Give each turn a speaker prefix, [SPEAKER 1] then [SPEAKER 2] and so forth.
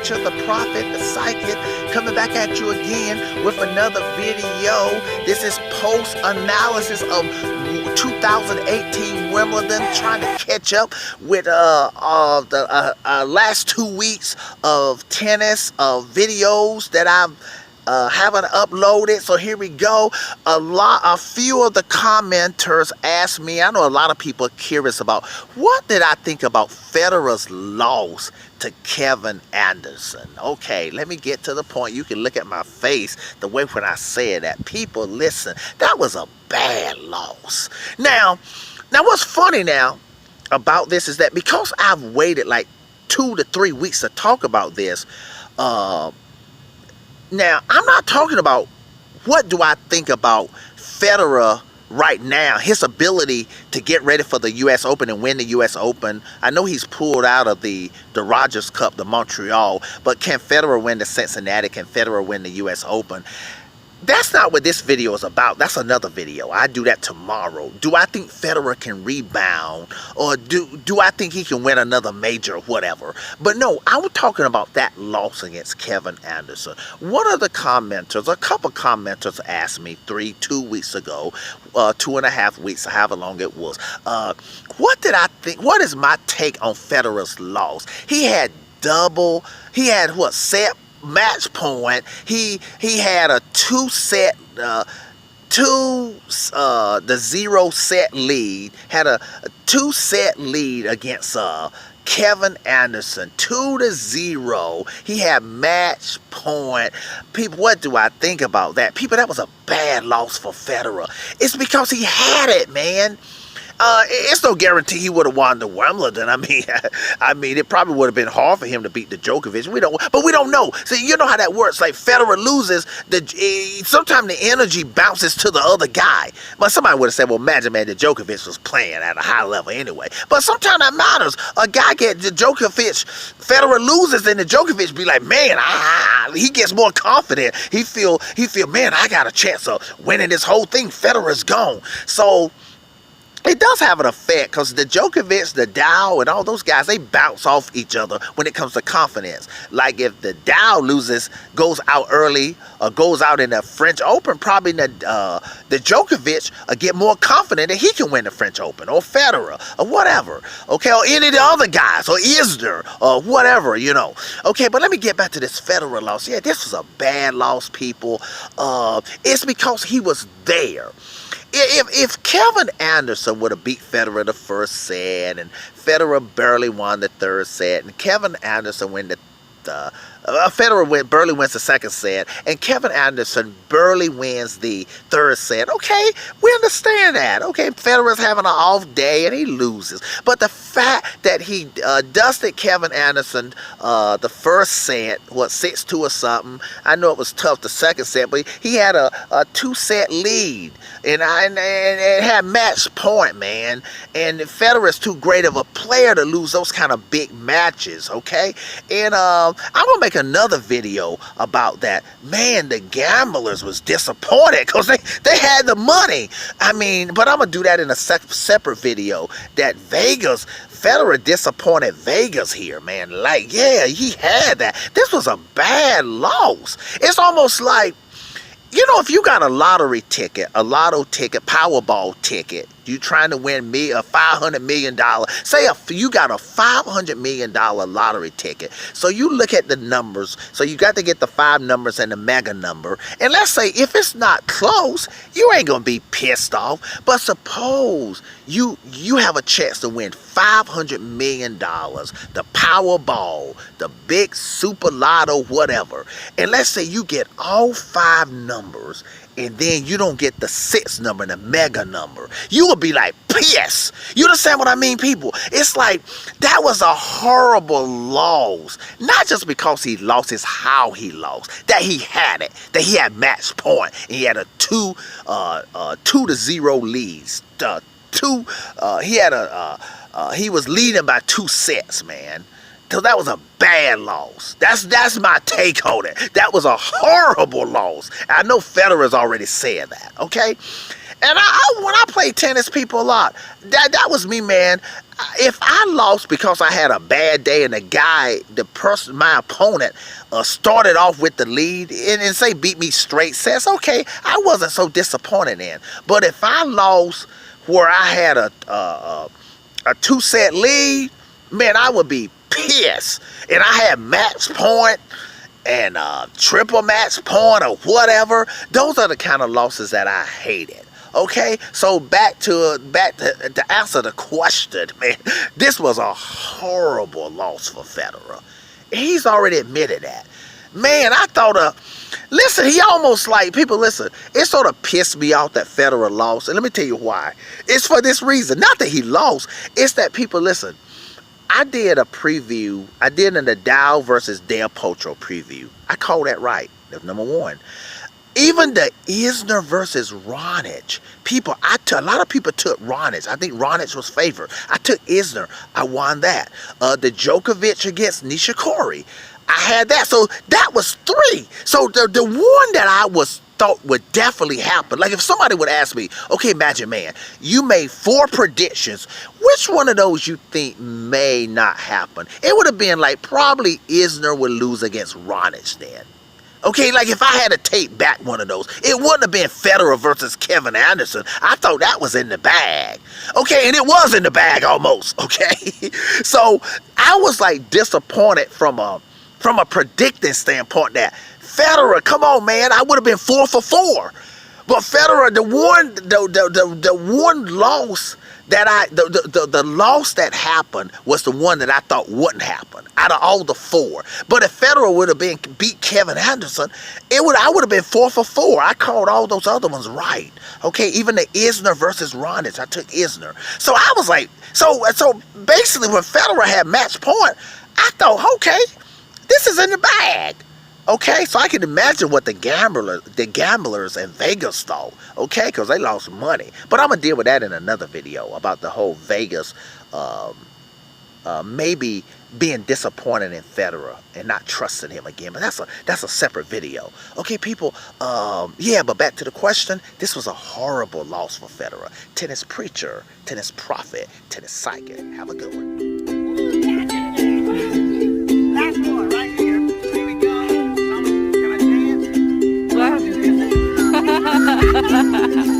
[SPEAKER 1] preacher, the prophet, the psychic, coming back at you again with another video. This is post analysis of 2018 Wimbledon, trying to catch up with the last 2 weeks of tennis videos that I've haven't uploaded. So here we go. A few of the commenters asked me, I know a lot of people are curious about, what did I think about Federer's loss to Kevin Anderson? Okay, let me get to the point. You can look at my face the way when I said that. People, listen, that was a bad loss. Now what's funny now about this is that because I've waited like 2 to 3 weeks to talk about this, now, I'm not talking about what do I think about Federer right now, his ability to get ready for the U.S. Open and win the U.S. Open. I know he's pulled out of the Rogers Cup, the Montreal, but can Federer win the Cincinnati? Can Federer win the U.S. Open? That's not what this video is about. That's another video. I do that tomorrow. Do I think Federer can rebound? Or do I think he can win another major or whatever? But no, I was talking about that loss against Kevin Anderson. One of the commenters, a couple commenters asked me 2 weeks ago, 2.5 weeks, however long it was, what did I think? What is my take on Federer's loss? He had what, set match point. He had a the 0-set lead, had a 2-set lead against Kevin Anderson, 2-0. He had match point. People, what do I think about that? People, that was a bad loss for Federer. It's because he had it, man. It's no guarantee he would have won the Wimbledon. I mean, it probably would have been hard for him to beat the Djokovic. We don't know. See, you know how that works. Like Federer loses, sometimes the energy bounces to the other guy. But somebody would have said, well, imagine, man, the Djokovic was playing at a high level anyway. But sometimes that matters. A guy gets the Djokovic, Federer loses, and the Djokovic be like, man, he gets more confident. He feel, man, I got a chance of winning this whole thing. Federer's gone. So it does have an effect because the Djokovic, the Dow, and all those guys, they bounce off each other when it comes to confidence. Like if the Dow loses, goes out early, or goes out in the French Open, probably the Djokovic will get more confident that he can win the French Open, or Federer, or whatever. Okay, or any of the other guys, or Isner, or whatever, you know. Okay, but let me get back to this Federer loss. Yeah, this was a bad loss, people. It's because he was there. If Kevin Anderson would have beat Federer the first set, and Federer barely won the third set, and Kevin Anderson Federer barely wins the second set, and Kevin Anderson barely wins the third set. Okay, we understand that. Okay, Federer's having an off day and he loses. But the fact that he dusted Kevin Anderson the first set, what, 6-2 or something. I know it was tough the second set, but he had a 2-set lead, and it had match point, man. And Federer's too great of a player to lose those kind of big matches. Okay, and I'm gonna make another video about that. Man, the gamblers was disappointed because they had the money. I mean, but I'm gonna do that in a separate video. That Vegas, Federer disappointed Vegas here, man. Like, yeah, he had that. This was a bad loss. It's almost like, you know, if you got a lottery ticket, a lotto ticket, Powerball ticket, you trying to win me a $500 million. Say you got a $500 million lottery ticket. So you look at the numbers. So you got to get the 5 numbers and the mega number. And let's say if it's not close, you ain't going to be pissed off. But suppose you have a chance to win $500 million, the Powerball, the big super lotto, whatever. And let's say you get all 5 numbers, and then you don't get the 6th number, the mega number. You will be like, pissed. You understand what I mean, people? It's like, that was a horrible loss. Not just because he lost, it's how he lost. That he had it. That he had match point. And he had a 2-0 leads. He was leading by 2 sets, man. So that was a bad loss. That's my take on it. That was a horrible loss. I know Federer's already said that, okay? And when I play tennis, people a lot, that was me, man. If I lost because I had a bad day and my opponent, started off with the lead and say beat me straight sets, okay, I wasn't so disappointed in. But if I lost where I had a 2-set lead, man, I would be pissed. And I had match point and triple match point or whatever. Those are the kind of losses that I hated. Okay, so back to answer the question, man. This was a horrible loss for Federer. He's already admitted that. Man, I thought, listen, he almost like, people listen, it sort of pissed me off that Federer lost. And let me tell you why. It's for this reason. Not that he lost. It's that people, listen, I did a preview. I did a Nadal versus Del Potro preview. I called that right. That's number one. Even the Isner versus Raonic, a lot of people took Raonic. I think Raonic was favored. I took Isner. I won that. The Djokovic against Nishikori, I had that. So that was 3. So the one that I thought would definitely happen, like if somebody would ask me, okay, Magic Man, you made 4 predictions. Which one of those you think may not happen? It would have been like probably Isner would lose against Raonic then. Okay, like if I had to take back one of those, it wouldn't have been Federer versus Kevin Anderson. I thought that was in the bag. Okay, and it was in the bag almost, okay? So I was like disappointed from a predicting standpoint that Federer, come on, man, I would have been 4 for 4. But Federer, the one loss that the loss that happened was the one that I thought wouldn't happen out of all the 4. But if Federer would have beat Kevin Anderson, I would have been 4 for 4. I called all those other ones right. Okay, even the Isner versus Raonic, I took Isner. So I was like, so basically when Federer had match point, I thought, okay, this is in the bag. Okay, so I can imagine what the gamblers in Vegas thought, okay, because they lost money. But I'm going to deal with that in another video about the whole Vegas maybe being disappointed in Federer and not trusting him again. But that's a separate video. Okay, people, yeah, but back to the question. This was a horrible loss for Federer. Tennis preacher, tennis prophet, tennis psychic. Have a good one.
[SPEAKER 2] Last one right here. Here we go. Can I dance?
[SPEAKER 3] What happened?